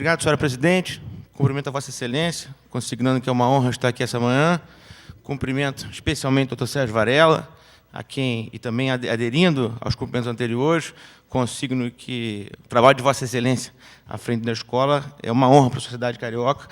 Obrigado, senhora presidente. Cumprimento a Vossa Excelência, consignando que é uma honra estar aqui essa manhã. Cumprimento especialmente o doutor Sérgio Varela, a quem, e também aderindo aos cumprimentos anteriores, consigno que o trabalho de Vossa Excelência à frente da escola é uma honra para a sociedade carioca.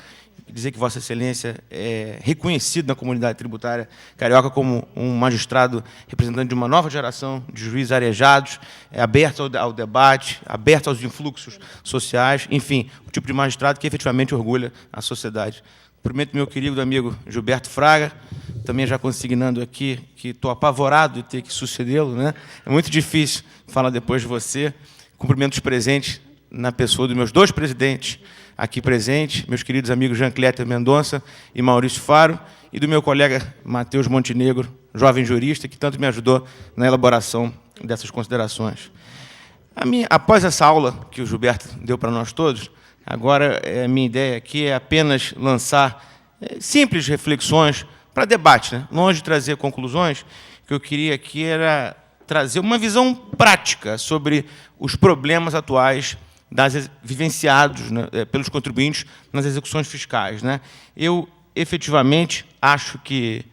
Dizer que Vossa Excelência é reconhecido na comunidade tributária carioca como um magistrado representante de uma nova geração de juízes arejados, aberto ao debate, aberto aos influxos sociais, enfim, o tipo de magistrado que efetivamente orgulha a sociedade. Cumprimento meu querido amigo Gilberto Fraga, também já consignando aqui que estou apavorado de ter que sucedê-lo, né? É muito difícil falar depois de você. Cumprimento os presentes na pessoa dos meus dois presidentes aqui presentes, meus queridos amigos Jean Cléter Mendonça e Maurício Faro, e do meu colega Matheus Montenegro, jovem jurista, que tanto me ajudou na elaboração dessas considerações. Após essa aula que o Gilberto deu para nós todos, agora a minha ideia aqui é apenas lançar simples reflexões para debate, né? Longe de trazer conclusões, o que eu queria aqui era trazer uma visão prática sobre os problemas atuais vivenciados, né, pelos contribuintes nas execuções fiscais, né? Eu, efetivamente, acho que...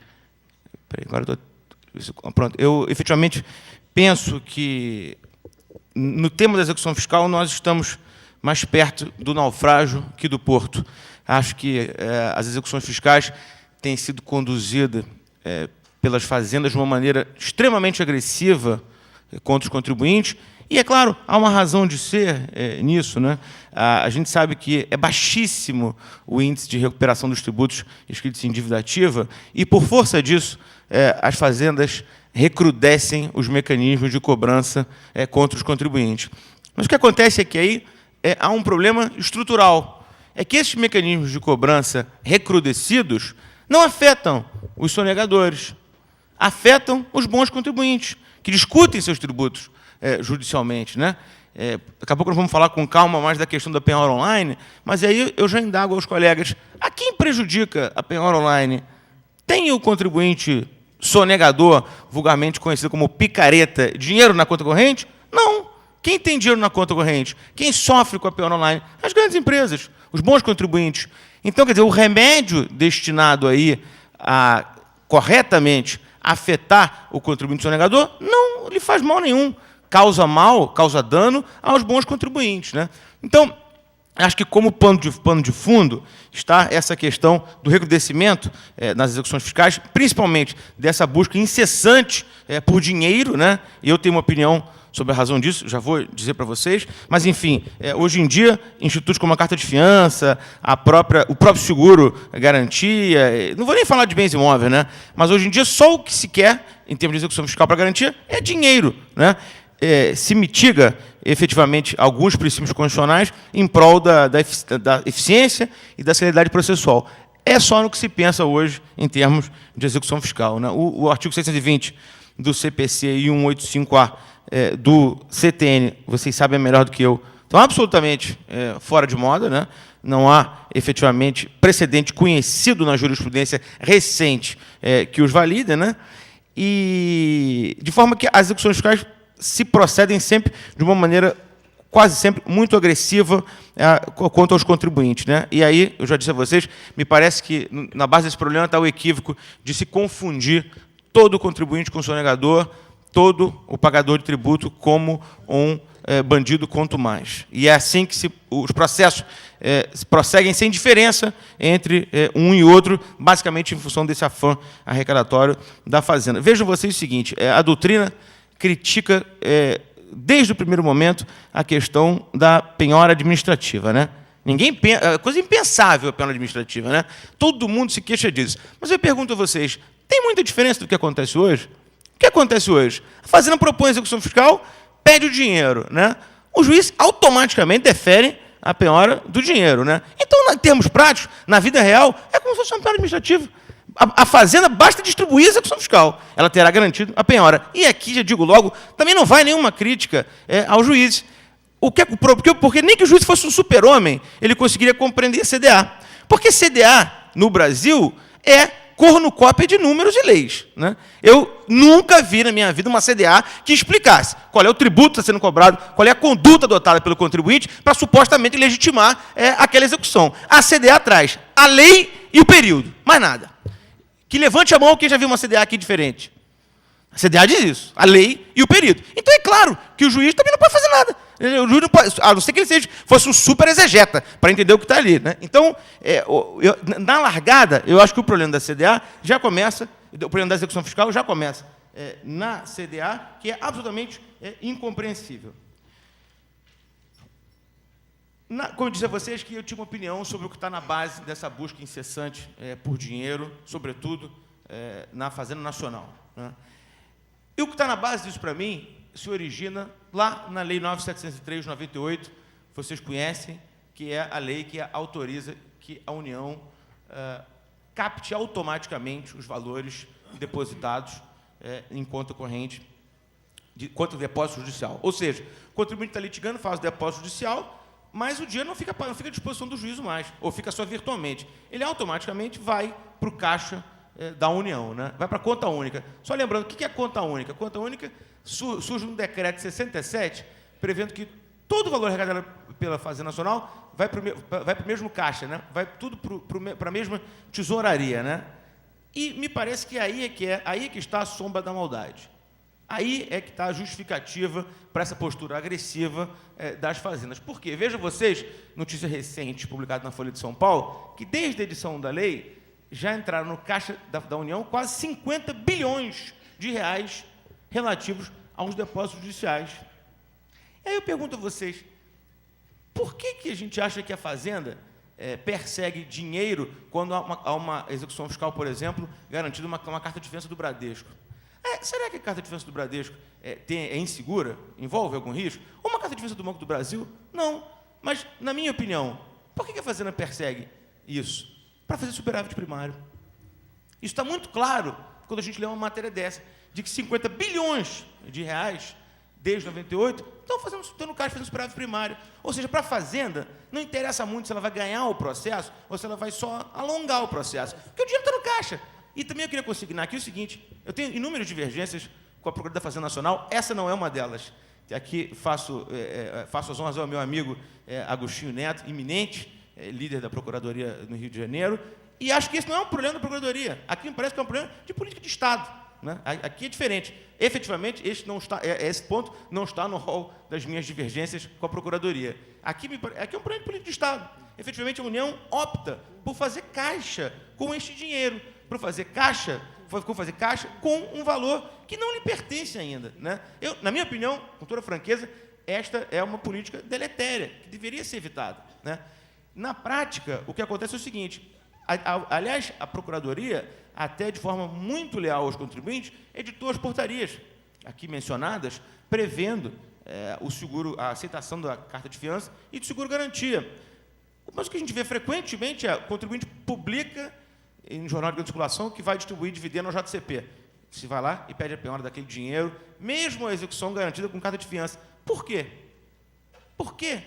Eu, efetivamente, penso que, no tema da execução fiscal, nós estamos mais perto do naufrágio que do porto. Acho que as execuções fiscais têm sido conduzidas pelas fazendas de uma maneira extremamente agressiva contra os contribuintes. E, é claro, há uma razão de ser nisso, né? A gente sabe que é baixíssimo o índice de recuperação dos tributos inscritos em dívida ativa e, por força disso, as fazendas recrudescem os mecanismos de cobrança contra os contribuintes. Mas o que acontece é que aí há um problema estrutural. É que esses mecanismos de cobrança recrudescidos não afetam os sonegadores, afetam os bons contribuintes, que discutem seus tributos judicialmente, né? Daqui a pouco nós vamos falar com calma mais da questão da penhora online, mas aí eu já indago aos colegas, a quem prejudica a penhora online? Tem o contribuinte sonegador, vulgarmente conhecido como picareta, dinheiro na conta corrente? Não. Quem tem dinheiro na conta corrente? Quem sofre com a penhora online? As grandes empresas, os bons contribuintes. Então, quer dizer, o remédio destinado aí a corretamente afetar o contribuinte sonegador não lhe faz mal nenhum. Causa mal, causa dano aos bons contribuintes, né? Então, acho que como pano de fundo está essa questão do recrudescimento nas execuções fiscais, principalmente dessa busca incessante por dinheiro, né? E eu tenho uma opinião sobre a razão disso, já vou dizer para vocês, mas, enfim, hoje em dia, institutos como a Carta de Fiança, o próprio seguro, a garantia, não vou nem falar de bens imóveis, né? Mas, hoje em dia, só o que se quer, em termos de execução fiscal para garantia, é dinheiro, né? Se mitiga, efetivamente, alguns princípios constitucionais em prol da eficiência e da celeridade processual. É só no que se pensa hoje em termos de execução fiscal, né? O artigo 620 do CPC e 185A do CTN, vocês sabem melhor do que eu, estão absolutamente fora de moda, né? Não há, efetivamente, precedente conhecido na jurisprudência recente que os valide, né? E de forma que as execuções fiscais se procedem sempre de uma maneira quase sempre muito agressiva quanto aos contribuintes, né? E aí, eu já disse a vocês, me parece que na base desse problema está o equívoco de se confundir todo o contribuinte com o sonegador, todo o pagador de tributo como um bandido quanto mais. E é assim que os processos prosseguem sem diferença entre um e outro, basicamente em função desse afã arrecadatório da Fazenda. Vejam vocês o seguinte, a doutrina critica, desde o primeiro momento, a questão da penhora administrativa, né? Coisa impensável a penhora administrativa, né? Todo mundo se queixa disso. Mas eu pergunto a vocês, tem muita diferença do que acontece hoje? O que acontece hoje? A Fazenda propõe a execução fiscal, pede o dinheiro, né? O juiz automaticamente defere a penhora do dinheiro, né? Então, em termos práticos, na vida real, é como se fosse uma penhora administrativa. A Fazenda basta distribuir a execução fiscal. Ela terá garantido a penhora. E aqui, já digo logo, também não vai nenhuma crítica ao juiz. Porque nem que o juiz fosse um super-homem, ele conseguiria compreender CDA. Porque CDA, no Brasil, é cornucópia de números e leis, né? Eu nunca vi na minha vida uma CDA que explicasse qual é o tributo que está sendo cobrado, qual é a conduta adotada pelo contribuinte para supostamente legitimar aquela execução. A CDA traz a lei e o período, mais nada. Que levante a mão quem já viu uma CDA aqui diferente. A CDA diz isso, a lei e o período. Então é claro que o juiz também não pode fazer nada. O juiz não pode, a não ser que ele fosse um super exegeta para entender o que está ali, né? Então, na largada, eu acho que o problema da CDA já começa, o problema da execução fiscal já começa na CDA, que é absolutamente incompreensível. Como eu disse a vocês, que eu tinha uma opinião sobre o que está na base dessa busca incessante por dinheiro, sobretudo na Fazenda Nacional, né? E o que está na base disso, para mim, se origina lá na Lei 9.703 de 98, vocês conhecem, que é a lei que autoriza que a União capte automaticamente os valores depositados em conta corrente, conta de depósito judicial. Ou seja, o contribuinte está litigando, faz o depósito judicial, mas o dinheiro não fica à disposição do juízo mais, ou fica só virtualmente. Ele automaticamente vai para o caixa da União, né? Vai para a conta única. Só lembrando, o que é conta única? Conta única surge um decreto de 67, prevendo que todo o valor arrecadado pela Fazenda Nacional vai para o mesmo caixa, né? Vai tudo para a mesma tesouraria, né? E me parece que aí é que está a sombra da maldade. Aí é que está a justificativa para essa postura agressiva das fazendas. Por quê? Vejam vocês, notícia recente publicada na Folha de São Paulo, que desde a edição da lei já entraram no caixa da União quase 50 bilhões de reais relativos aos depósitos judiciais. E aí eu pergunto a vocês, por que a gente acha que a Fazenda persegue dinheiro quando há uma execução fiscal, por exemplo, garantida uma carta de defesa do Bradesco? Será que a carta de defesa do Bradesco é insegura? Envolve algum risco? Ou uma carta de defesa do Banco do Brasil? Não. Mas, na minha opinião, por que a Fazenda persegue isso? Para fazer superávit primário. Isso está muito claro quando a gente lê uma matéria dessa, de que 50 bilhões de reais, desde 98, estão no caixa fazendo superávit primário. Ou seja, para a Fazenda, não interessa muito se ela vai ganhar o processo ou se ela vai só alongar o processo, porque o dinheiro está no caixa. E também eu queria consignar aqui o seguinte, eu tenho inúmeras divergências com a Procuradoria da Fazenda Nacional, essa não é uma delas. Aqui faço as honras ao meu amigo Agostinho Neto, iminente, líder da Procuradoria no Rio de Janeiro, e acho que esse não é um problema da Procuradoria. Aqui me parece que é um problema de política de Estado, né? Aqui é diferente. Efetivamente, esse ponto não está no rol das minhas divergências com a Procuradoria. Aqui é um problema de política de Estado. Efetivamente, a União opta por fazer caixa com este dinheiro, por fazer caixa com um valor que não lhe pertence ainda, né? Na minha opinião, com toda franqueza, esta é uma política deletéria, que deveria ser evitada, né? Na prática, o que acontece é o seguinte, aliás, a Procuradoria, até de forma muito leal aos contribuintes, editou as portarias, aqui mencionadas, prevendo a aceitação da carta de fiança e do seguro-garantia. Mas o que a gente vê frequentemente o contribuinte publica em jornal de grande circulação que vai distribuir dividendo ao JCP. Se vai lá e pede a penhora daquele dinheiro, mesmo a execução garantida com carta de fiança. Por quê? Por que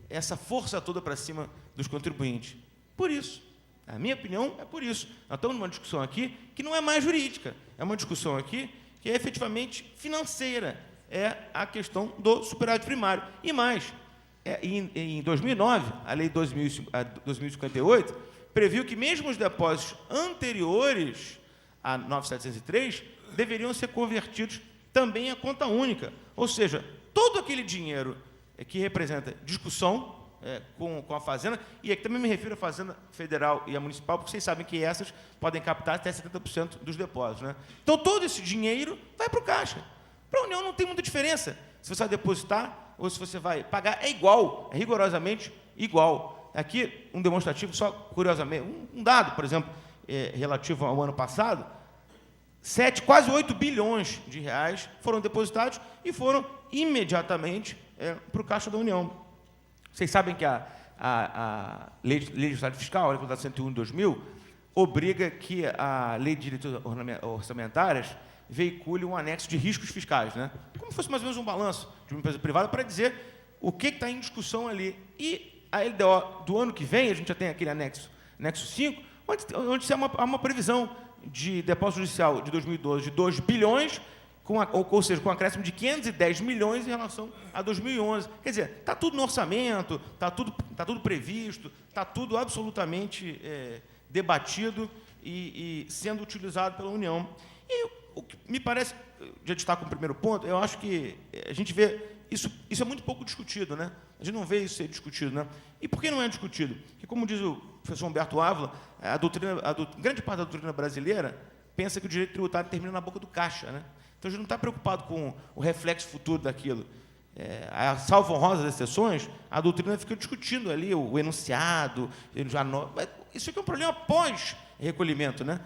essa força toda para cima dos contribuintes? Por isso. A minha opinião é por isso. Nós estamos numa discussão aqui que não é mais jurídica, é uma discussão aqui que é efetivamente financeira, é a questão do superávit primário. E mais, em 2009, a Lei 2058 previu que mesmo os depósitos anteriores a 9.703 deveriam ser convertidos também à conta única. Ou seja, todo aquele dinheiro que representa discussão com a Fazenda, e aqui também me refiro à Fazenda Federal e à Municipal, porque vocês sabem que essas podem captar até 70% dos depósitos, né? Então, todo esse dinheiro vai para o caixa. Para a União não tem muita diferença se você vai depositar ou se você vai pagar. É igual, é rigorosamente igual. Aqui, um demonstrativo, só curiosamente, um dado, por exemplo, relativo ao ano passado, quase 8 bilhões de reais foram depositados e foram imediatamente para o caixa da União. Vocês sabem que a Lei Legislativa Fiscal, a Lei 101 de 2000, obriga que a Lei de Diretrizes Orçamentárias veicule um anexo de riscos fiscais, né? Como se fosse mais ou menos um balanço de uma empresa privada para dizer o que está em discussão ali. E a LDO do ano que vem, a gente já tem aquele anexo 5, onde há uma previsão de depósito judicial de 2012 de 2 bilhões, ou seja, com um acréscimo de 510 milhões em relação a 2011. Quer dizer, está tudo no orçamento, está tudo previsto, está tudo absolutamente debatido e sendo utilizado pela União. E o que me parece, já destaco o primeiro ponto, eu acho que a gente vê, isso é muito pouco discutido, né? A gente não vê isso ser discutido, né? E por que não é discutido? Porque, como diz o professor Humberto Ávila, grande parte da doutrina brasileira pensa que o direito tributário termina na boca do caixa, né? Então, a gente não está preocupado com o reflexo futuro daquilo. Salvo honrosas exceções, a doutrina fica discutindo ali o enunciado, mas isso aqui é um problema pós-recolhimento, né?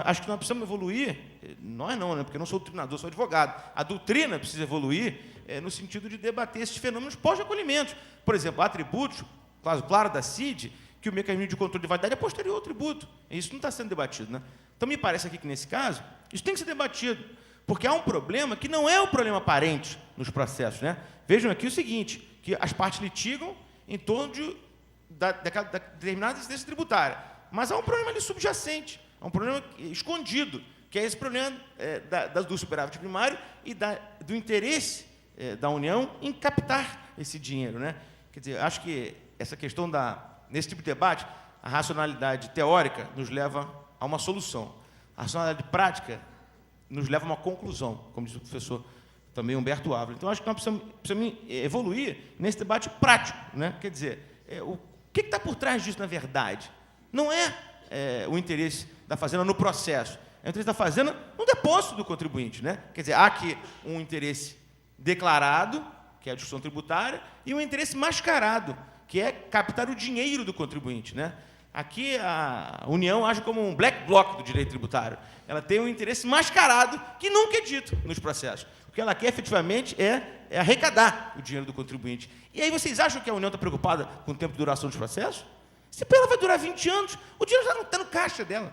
Acho que nós precisamos evoluir, nós não, né? Porque eu não sou doutrinador, sou advogado. A doutrina precisa evoluir no sentido de debater esses fenômenos pós-recolhimento. Por exemplo, há tributos, caso claro da CID, que o mecanismo de controle de validade é posterior ao tributo. E isso não está sendo debatido, né? Então, me parece aqui que, nesse caso, isso tem que ser debatido, porque há um problema que não é o problema aparente nos processos, né? Vejam aqui o seguinte, que as partes litigam em torno de determinada incidência tributária, mas há um problema ali subjacente, há um problema escondido, que é esse problema do superávit primário e do interesse da União em captar esse dinheiro, né? Quer dizer, acho que essa questão nesse tipo de debate, a racionalidade teórica nos leva a uma solução, a racionalidade prática nos leva a uma conclusão, como diz o professor também Humberto Ávila. Então, acho que nós precisamos evoluir nesse debate prático, né? Quer dizer, o que está por trás disso, na verdade? Não é o interesse da Fazenda no processo, é o interesse da Fazenda no depósito do contribuinte, né? Quer dizer, há aqui um interesse declarado, que é a discussão tributária, e um interesse mascarado, que é captar o dinheiro do contribuinte, né? Aqui a União age como um black bloc do direito tributário. Ela tem um interesse mascarado que nunca é dito nos processos. O que ela quer, efetivamente, é arrecadar o dinheiro do contribuinte. E aí vocês acham que a União está preocupada com o tempo de duração dos processos? Se ela vai durar 20 anos, o dinheiro já não está no caixa dela.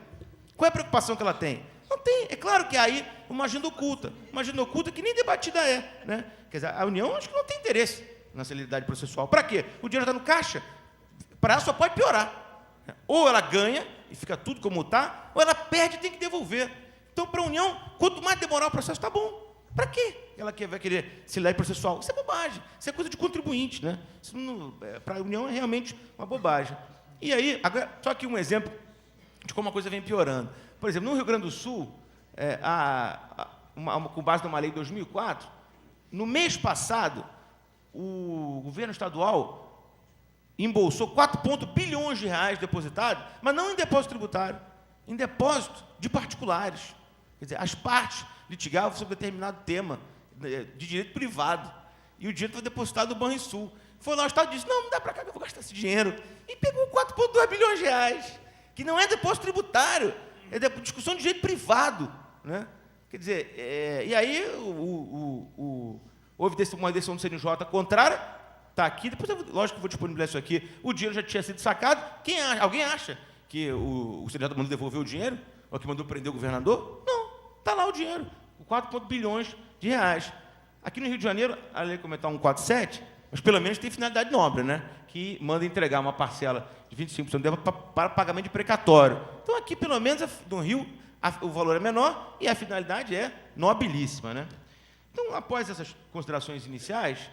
Qual é a preocupação que ela tem? Não tem. É claro que há aí uma agenda oculta que nem debatida é, né? Quer dizer, a União acho que não tem interesse na celeridade processual. Para quê? O dinheiro está no caixa. Para ela só pode piorar. Ou ela ganha e fica tudo como está, ou ela perde e tem que devolver. Então, para a União, quanto mais demorar o processo, está bom. Para quê ela vai querer celeridade processual? Isso é bobagem, isso é coisa de contribuinte, né? Para a União é realmente uma bobagem. E aí, agora, só aqui um exemplo de como a coisa vem piorando. Por exemplo, no Rio Grande do Sul, com base numa lei de 2004, no mês passado, o governo estadual embolsou 4 bilhões de reais depositados, mas não em depósito tributário, em depósito de particulares. Quer dizer, as partes litigavam sobre determinado tema de direito privado, e o dinheiro foi depositado no Banrisul. Foi lá, o Estado disse, não dá para cá que eu vou gastar esse dinheiro, e pegou 4,2 bilhões de reais, que não é depósito tributário, é discussão de direito privado, né? Quer dizer, e aí houve uma decisão do CNJ contrária, está aqui, depois, lógico que eu vou disponibilizar isso aqui, o dinheiro já tinha sido sacado. Alguém acha que o CNJ mandou devolver o dinheiro? Ou que mandou prender o governador? Não, está lá o dinheiro, 4 bilhões de reais. Aqui no Rio de Janeiro, a lei como está 147, mas pelo menos tem finalidade nobre, né? Que manda entregar uma parcela de 25% para pagamento de precatório. Então, aqui, pelo menos, no Rio, o valor é menor e a finalidade é nobilíssima, né? Então, após essas considerações iniciais,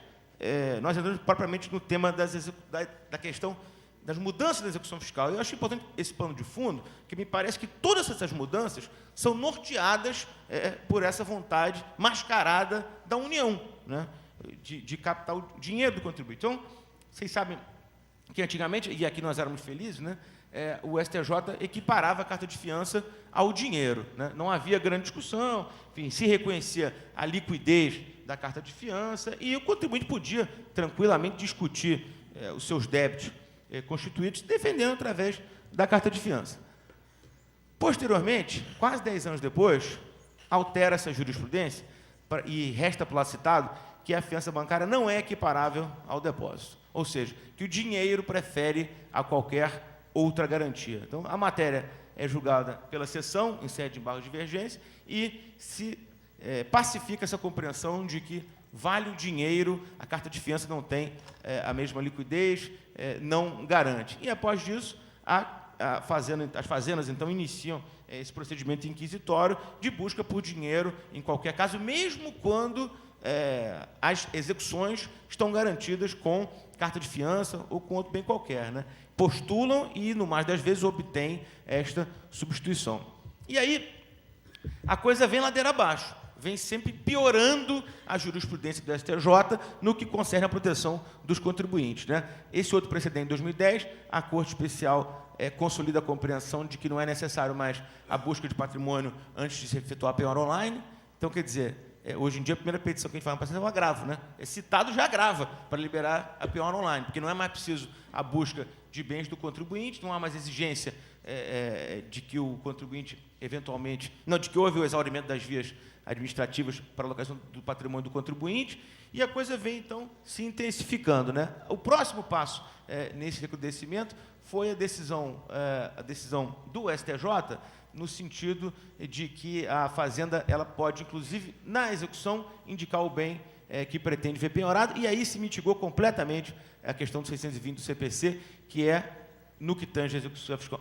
nós entramos propriamente no tema da questão das mudanças da execução fiscal. Eu acho importante esse pano de fundo, que me parece que todas essas mudanças são norteadas por essa vontade mascarada da União, né? De captar o dinheiro do contribuinte. Então, vocês sabem que antigamente, e aqui nós éramos felizes, né? O STJ equiparava a carta de fiança ao dinheiro, né? Não havia grande discussão, enfim, se reconhecia a liquidez da carta de fiança e o contribuinte podia tranquilamente discutir os seus débitos constituídos, defendendo através da carta de fiança. Posteriormente, quase 10 anos depois, altera essa jurisprudência e resta para lá citado que a fiança bancária não é equiparável ao depósito, ou seja, que o dinheiro prefere a qualquer outra garantia. Então, a matéria é julgada pela seção, em sede de embargo de divergência, e se pacifica essa compreensão de que vale o dinheiro, a carta de fiança não tem a mesma liquidez, não garante. E, após disso, há as fazendas, então, iniciam esse procedimento inquisitório de busca por dinheiro, em qualquer caso, mesmo quando as execuções estão garantidas com carta de fiança ou com outro bem qualquer, né? Postulam e, no mais das vezes, obtêm esta substituição. E aí, a coisa vem ladeira abaixo, vem sempre piorando a jurisprudência do STJ no que concerne à proteção dos contribuintes, né? Esse outro precedente, em 2010, a Corte Especial consolida a compreensão de que não é necessário mais a busca de patrimônio antes de se efetuar a penhora online. Então, quer dizer, hoje em dia, a primeira petição que a gente faz no processo é o agravo, né? É citado, já agrava para liberar a penhora online, porque não é mais preciso a busca de bens do contribuinte, não há mais exigência de que o contribuinte, eventualmente... Não, de que houve o exaurimento das vias administrativas para a alocação do patrimônio do contribuinte, e a coisa vem, então, se intensificando, né? O próximo passo nesse recrudescimento foi a decisão do STJ, no sentido de que a Fazenda ela pode, inclusive, na execução, indicar o bem que pretende ver penhorado, e aí se mitigou completamente a questão do 620 do CPC, que é, no que tange a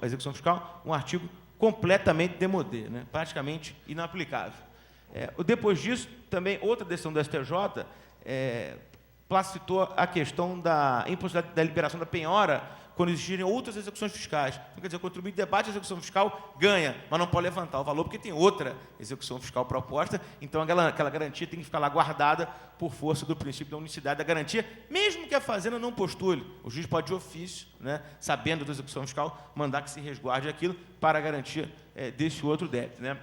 execução fiscal, um artigo completamente démodé, né? Praticamente inaplicável. Depois disso, também, outra decisão do STJ placitou a questão da impossibilidade da liberação da penhora quando existirem outras execuções fiscais. Então, quer dizer, o contribuinte debate a execução fiscal, ganha, mas não pode levantar o valor porque tem outra execução fiscal proposta, então aquela garantia tem que ficar lá guardada por força do princípio da unicidade da garantia, mesmo que a Fazenda não postule. O juiz pode, de ofício, né, sabendo da execução fiscal, mandar que se resguarde aquilo para a garantia desse outro débito, né?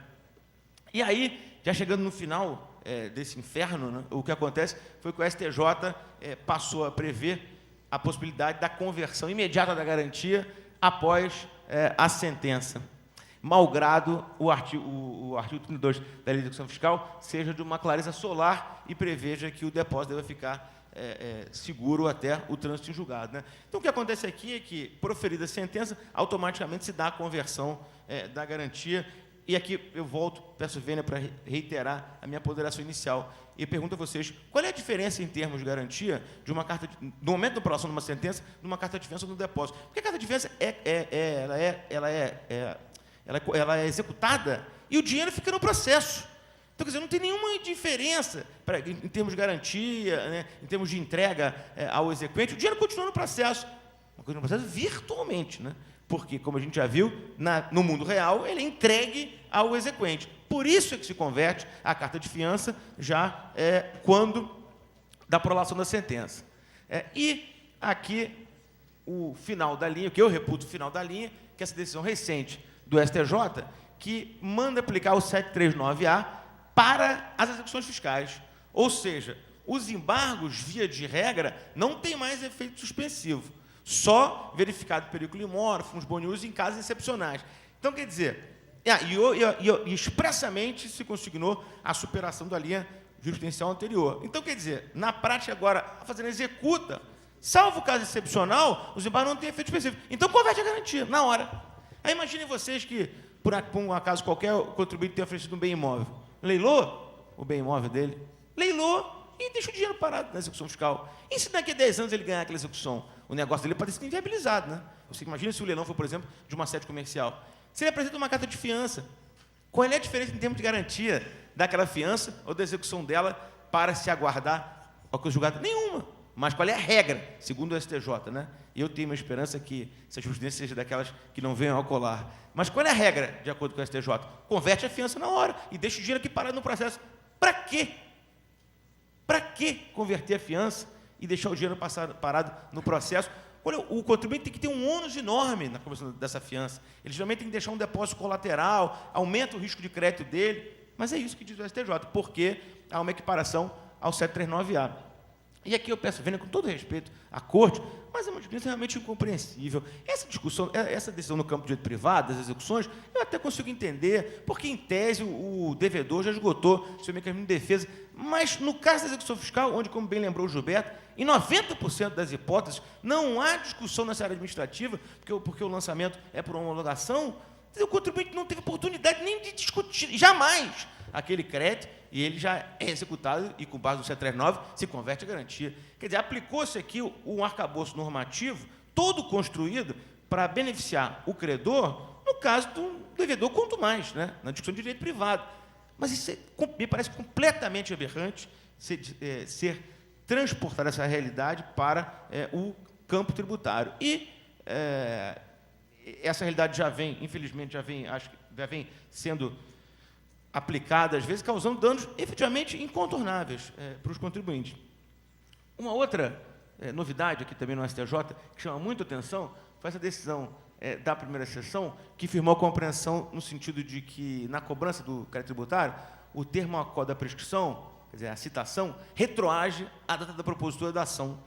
E aí, já chegando no final desse inferno, né, o que acontece foi que o STJ passou a prever a possibilidade da conversão imediata da garantia após a sentença, malgrado o artigo 32 da Lei de Execução Fiscal seja de uma clareza solar e preveja que o depósito deve ficar seguro até o trânsito em julgado, né? Então, o que acontece aqui é que, proferida a sentença, automaticamente se dá a conversão da garantia. E aqui eu volto, peço vênia para reiterar a minha ponderação inicial e pergunto a vocês, qual é a diferença em termos de garantia de uma carta, do momento da aprovação de uma sentença, numa carta de fiança ou no depósito? Porque a carta de fiança ela é executada e o dinheiro fica no processo. Então, quer dizer, não tem nenhuma diferença em termos de garantia, né, em termos de entrega ao exequente, o dinheiro continua no processo, uma coisa no processo virtualmente, né? Porque, como a gente já viu, no mundo real, ele é entregue ao exequente. Por isso é que se converte a carta de fiança já quando da aprovação da sentença. E aqui, o final da linha, o que eu reputo o final da linha, que é essa decisão recente do STJ, que manda aplicar o 739A para as execuções fiscais. Ou seja, os embargos, via de regra, não têm mais efeito suspensivo. Só verificado perigo imóvel, fundos bonius em casos excepcionais. Então, quer dizer, e expressamente se consignou a superação da linha jurisprudencial anterior. Então, quer dizer, na prática agora, a Fazenda executa, salvo o caso excepcional, os embargos não têm efeito específico. Então, converte a garantia, na hora. Aí, imaginem vocês que, por um acaso qualquer, o contribuinte tenha oferecido um bem imóvel. Leilou o bem imóvel dele, leilou e deixa o dinheiro parado na execução fiscal. E se daqui a 10 anos ele ganhar aquela execução? O negócio dele pode ser inviabilizado, né? Você imagina se o leilão for, por exemplo, de uma sede comercial. Se ele apresenta uma carta de fiança, qual é a diferença em termos de garantia daquela fiança ou da execução dela para se aguardar ao que o julgado? Nenhuma. Mas qual é a regra, segundo o STJ, né? E eu tenho uma esperança que essa jurisprudência seja daquelas que não venham ao colar. Mas qual é a regra, de acordo com o STJ? Converte a fiança na hora e deixa o dinheiro aqui parado no processo. Para quê? Para que converter a fiança e deixar o dinheiro parado no processo? O contribuinte tem que ter um ônus enorme na conversão dessa fiança. Ele geralmente tem que deixar um depósito colateral, aumenta o risco de crédito dele, mas é isso que diz o STJ, porque há uma equiparação ao 739A. E aqui eu peço, vendo com todo respeito à Corte, mas é uma discussão realmente incompreensível. Essa discussão, essa decisão no campo de direito privado, das execuções, eu até consigo entender, porque, em tese, o devedor já esgotou seu mecanismo de defesa, mas, no caso da execução fiscal, onde, como bem lembrou o Gilberto, em 90% das hipóteses, não há discussão nessa área administrativa, porque o lançamento é por homologação, o contribuinte não teve oportunidade nem de discutir, jamais, aquele crédito, e ele já é executado e, com base no 739, se converte a garantia. Quer dizer, aplicou-se aqui um arcabouço normativo, todo construído, para beneficiar o credor, no caso do devedor, quanto mais, né? Na discussão de direito privado. Mas isso me parece completamente aberrante ser transportar essa realidade para o campo tributário. E essa realidade já vem, infelizmente, já vem sendo aplicada, às vezes, causando danos efetivamente incontornáveis para os contribuintes. Uma outra novidade aqui também no STJ, que chama muito atenção, foi essa decisão da primeira sessão, que firmou a compreensão no sentido de que, na cobrança do crédito tributário, o termo acorde da prescrição, quer dizer, a citação, retroage à data da propositura da ação.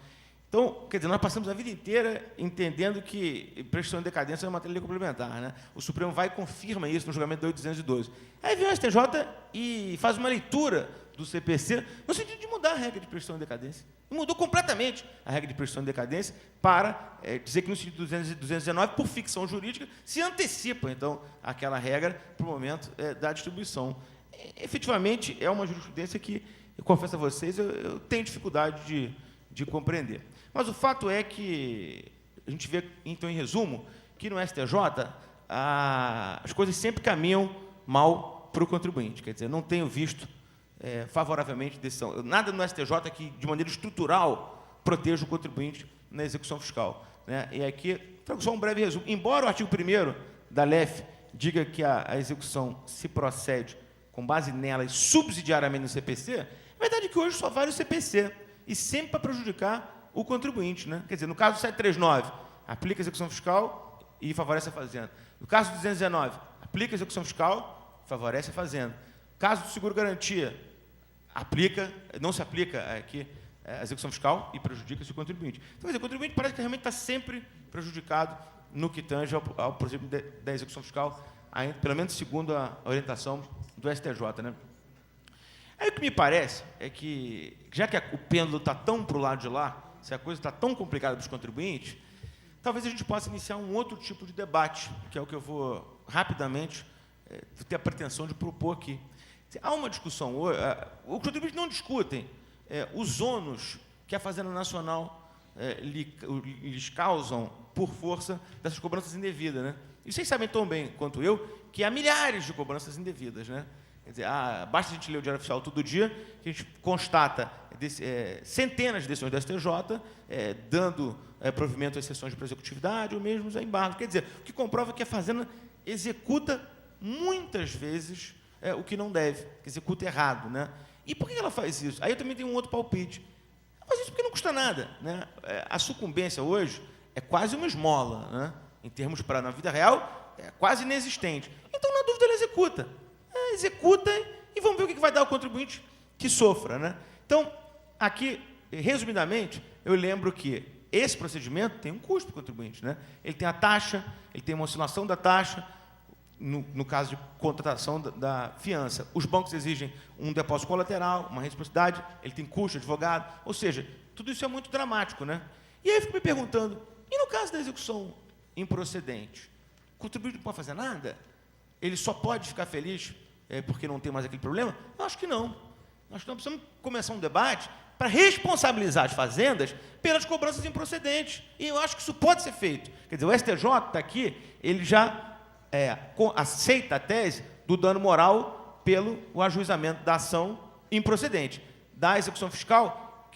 Então, quer dizer, nós passamos a vida inteira entendendo que prescrição em decadência é uma matéria de lei complementar, né? O Supremo vai e confirma isso no julgamento da 812. Aí vem o STJ e faz uma leitura do CPC no sentido de mudar a regra de prescrição em decadência. E mudou completamente a regra de prescrição em decadência para dizer que, no sentido 219, por ficção jurídica, se antecipa, então, aquela regra para o momento da distribuição. Efetivamente, é uma jurisprudência que, eu confesso a vocês, eu tenho dificuldade de compreender. Mas o fato é que a gente vê, então, em resumo, que no STJ as coisas sempre caminham mal para o contribuinte. Quer dizer, não tenho visto favoravelmente decisão. Nada no STJ que, de maneira estrutural, proteja o contribuinte na execução fiscal, né? E aqui, trago só um breve resumo. Embora o artigo 1º da LEF diga que a execução se procede com base nelas subsidiariamente no CPC, a verdade é que hoje só vale o CPC, e sempre para prejudicar o contribuinte, né? Quer dizer, no caso do 739, aplica a execução fiscal e favorece a fazenda. No caso do 219, aplica a execução fiscal e favorece a fazenda. No caso do seguro-garantia, não se aplica aqui a execução fiscal e prejudica-se o contribuinte. Então, quer dizer, o contribuinte parece que realmente está sempre prejudicado no que tange ao procedimento da execução fiscal, pelo menos segundo a orientação do STJ, né? Aí o que me parece é que, já que o pêndulo está tão para o lado de lá, se a coisa está tão complicada para os contribuintes, talvez a gente possa iniciar um outro tipo de debate, que é o que eu vou rapidamente ter a pretensão de propor aqui. Há uma discussão hoje, os contribuintes não discutem os ônus que a Fazenda Nacional lhes causam por força dessas cobranças indevidas, né? E vocês sabem tão bem quanto eu que há milhares de cobranças indevidas, né? Quer dizer, basta a gente ler o Diário Oficial todo dia, que a gente constata centenas de decisões do STJ, dando provimento às sessões de executividade ou mesmo a embargos. Quer dizer, o que comprova que a Fazenda executa muitas vezes o que não deve, que executa errado, né? E por que ela faz isso? Aí eu também tenho um outro palpite. Ela faz isso porque não custa nada, né? A sucumbência hoje é quase uma esmola, né? Em termos na vida real, é quase inexistente. Então, na dúvida, ela executa. Executa e vamos ver o que vai dar ao contribuinte que sofra, né? Então, aqui, resumidamente, eu lembro que esse procedimento tem um custo para o contribuinte, né? Ele tem a taxa, ele tem uma oscilação da taxa, no caso de contratação da fiança. Os bancos exigem um depósito colateral, uma reciprocidade, ele tem custo de advogado, ou seja, tudo isso é muito dramático, né? E aí eu fico me perguntando, e no caso da execução improcedente? O contribuinte não pode fazer nada? Ele só pode ficar feliz porque não tem mais aquele problema? Eu acho que não. Nós precisamos começar um debate para responsabilizar as fazendas pelas cobranças improcedentes. E eu acho que isso pode ser feito. Quer dizer, o STJ está aqui, ele já aceita a tese do dano moral pelo ajuizamento da ação improcedente, da execução fiscal,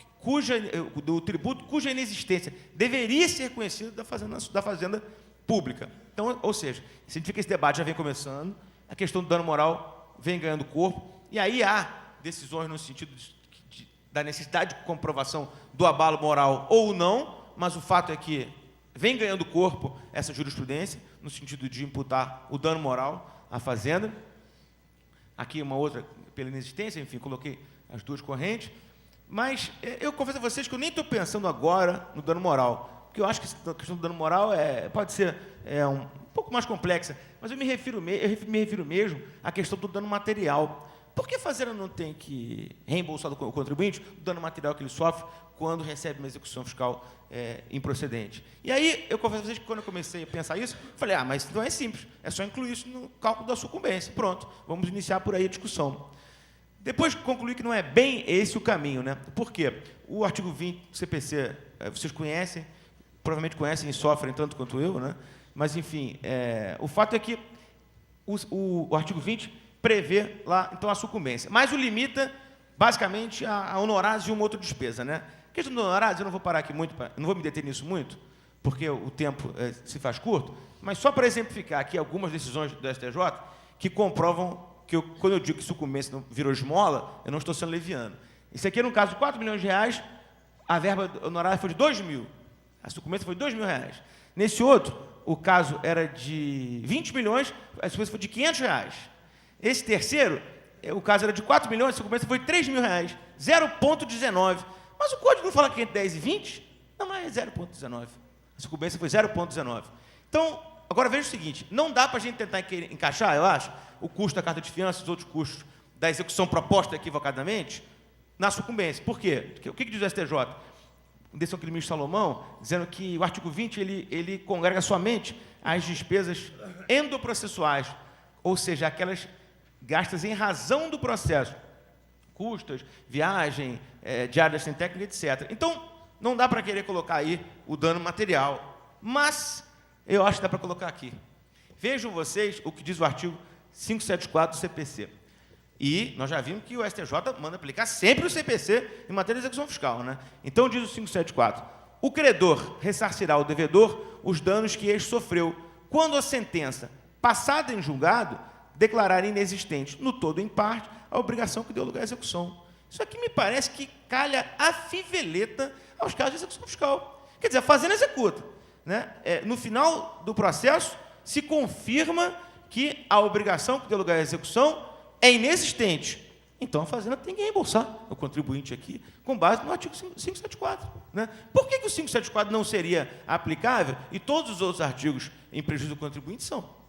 do tributo cuja inexistência deveria ser reconhecida da fazenda pública. Então, ou seja, significa que esse debate já vem começando, a questão do dano moral vem ganhando corpo, e aí há decisões no sentido da necessidade de comprovação do abalo moral ou não, mas o fato é que vem ganhando corpo essa jurisprudência, no sentido de imputar o dano moral à fazenda. Aqui uma outra pela inexistência, enfim, coloquei as duas correntes, mas eu confesso a vocês que eu nem estou pensando agora no dano moral, porque eu acho que a questão do dano moral pode ser um pouco mais complexa, mas eu me refiro mesmo à questão do dano material. Por que a fazenda não tem que reembolsar do contribuinte o dano material que ele sofre quando recebe uma execução fiscal improcedente? E aí, eu confesso a vocês que quando eu comecei a pensar isso, falei, mas então é simples, é só incluir isso no cálculo da sucumbência. Pronto, vamos iniciar por aí a discussão. Depois concluí que não é bem esse o caminho, né? Por quê? O artigo 20 do CPC, vocês conhecem, provavelmente conhecem e sofrem tanto quanto eu, né? mas, enfim, o fato é que o artigo 20 prevê lá, então, a sucumbência, mas o limita, basicamente, a honorários e uma outra despesa, né? A questão do honorários, eu não vou parar aqui muito, não vou me deter nisso muito, porque o tempo se faz curto, mas só para exemplificar aqui algumas decisões do STJ que comprovam que, quando eu digo que sucumbência não virou esmola, eu não estou sendo leviano. Isso aqui, no caso de 4 milhões de reais, a verba honorária foi de 2 mil. A sucumbência foi 2 mil reais. Nesse outro, o caso era de 20 milhões, a sucumbência foi de 500 reais. Esse terceiro, o caso era de 4 milhões, a sucumbência foi 3 mil reais, 0,19. Mas o código não fala que é entre 10 e 20? Não, mas é 0,19. A sucumbência foi 0,19. Então, agora veja o seguinte, não dá para a gente tentar encaixar, eu acho, o custo da carta de fiança e os outros custos da execução proposta equivocadamente na sucumbência. Por quê? O que diz o STJ? Decisão aquele ministro Salomão, dizendo que o artigo 20 ele congrega somente as despesas endoprocessuais, ou seja, aquelas gastas em razão do processo, custas, viagem, diária sem técnica, etc. Então, não dá para querer colocar aí o dano material, mas eu acho que dá para colocar aqui. Vejam vocês o que diz o artigo 574 do CPC. E nós já vimos que o STJ manda aplicar sempre o CPC em matéria de execução fiscal, né? Então, diz o 574, o credor ressarcirá ao devedor os danos que este sofreu, quando a sentença, passada em julgado, declarar inexistente, no todo ou em parte, a obrigação que deu lugar à execução. Isso aqui me parece que calha a fiveleta aos casos de execução fiscal. Quer dizer, a fazenda executa, né? No final do processo, se confirma que a obrigação que deu lugar à execução é inexistente. Então, a fazenda tem que reembolsar o contribuinte aqui, com base no artigo 574. Né? Por que o 574 não seria aplicável e todos os outros artigos em prejuízo do contribuinte são?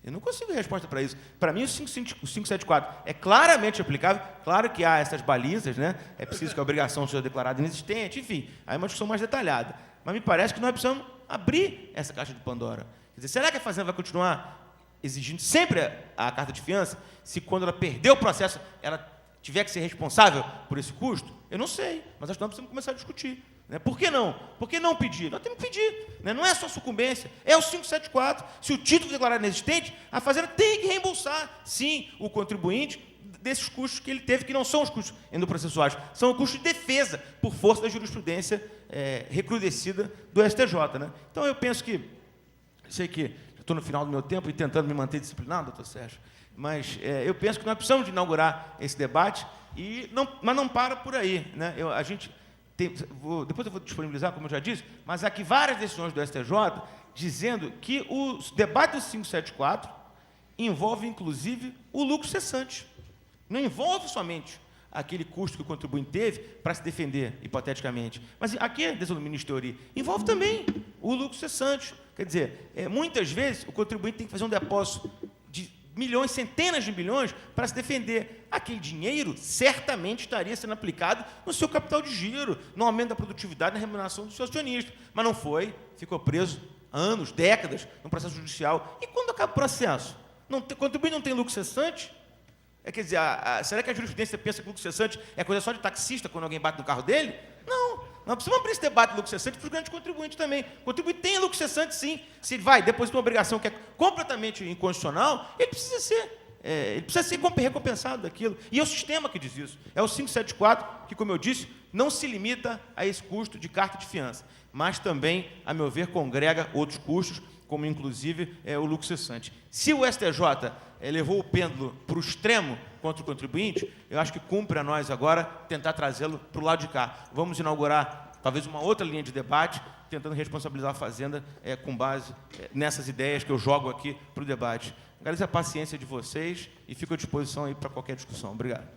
Eu não consigo resposta para isso. Para mim, o 574 é claramente aplicável. Claro que há essas balizas, né? É preciso que a obrigação seja declarada inexistente, enfim, aí é uma discussão mais detalhada. Mas me parece que nós precisamos abrir essa caixa de Pandora. Quer dizer, será que a fazenda vai continuar exigindo sempre a carta de fiança, se quando ela perder o processo, ela tiver que ser responsável por esse custo? Eu não sei, mas acho que nós precisamos começar a discutir. Né? Por que não? Por que não pedir? Nós temos que pedir. Né? Não é só sucumbência, é o 574. Se o título declarado inexistente, a fazenda tem que reembolsar, sim, o contribuinte desses custos que ele teve, que não são os custos endoprocessuais, são os custos de defesa, por força da jurisprudência recrudescida do STJ. Né? Então, eu penso que, sei que estou no final do meu tempo e tentando me manter disciplinado, doutor Sérgio, mas eu penso que nós precisamos de inaugurar esse debate, mas não para por aí. Né? A gente depois eu vou disponibilizar, como eu já disse, mas há aqui várias decisões do STJ dizendo que o debate do 574 envolve, inclusive, o lucro cessante. Não envolve somente aquele custo que o contribuinte teve para se defender, hipoteticamente. Mas aqui, a decisão do ministro Teori, envolve também o lucro cessante. Quer dizer, muitas vezes o contribuinte tem que fazer um depósito de milhões, centenas de milhões, para se defender. Aquele dinheiro certamente estaria sendo aplicado no seu capital de giro, no aumento da produtividade, na remuneração do seu acionista. Mas não foi, ficou preso anos, décadas, no processo judicial. E quando acaba o processo? O contribuinte não tem lucro cessante? Quer dizer, será que a jurisprudência pensa que o lucro cessante é coisa só de taxista, quando alguém bate no carro dele? Não. Nós precisamos abrir esse debate de lucro cessante para os grandes contribuintes também. O contribuinte tem lucro cessante, sim. Se ele vai depositar uma obrigação que é completamente inconstitucional, ele precisa ser recompensado daquilo. E é o sistema que diz isso. É o 574, que, como eu disse, não se limita a esse custo de carta de fiança, mas também, a meu ver, congrega outros custos, como, inclusive, o lucro cessante. Se o STJ levou o pêndulo para o extremo contra o contribuinte, eu acho que cumpre a nós agora tentar trazê-lo para o lado de cá. Vamos inaugurar, talvez, uma outra linha de debate, tentando responsabilizar a Fazenda com base nessas ideias que eu jogo aqui para o debate. Agradeço a paciência de vocês e fico à disposição aí para qualquer discussão. Obrigado.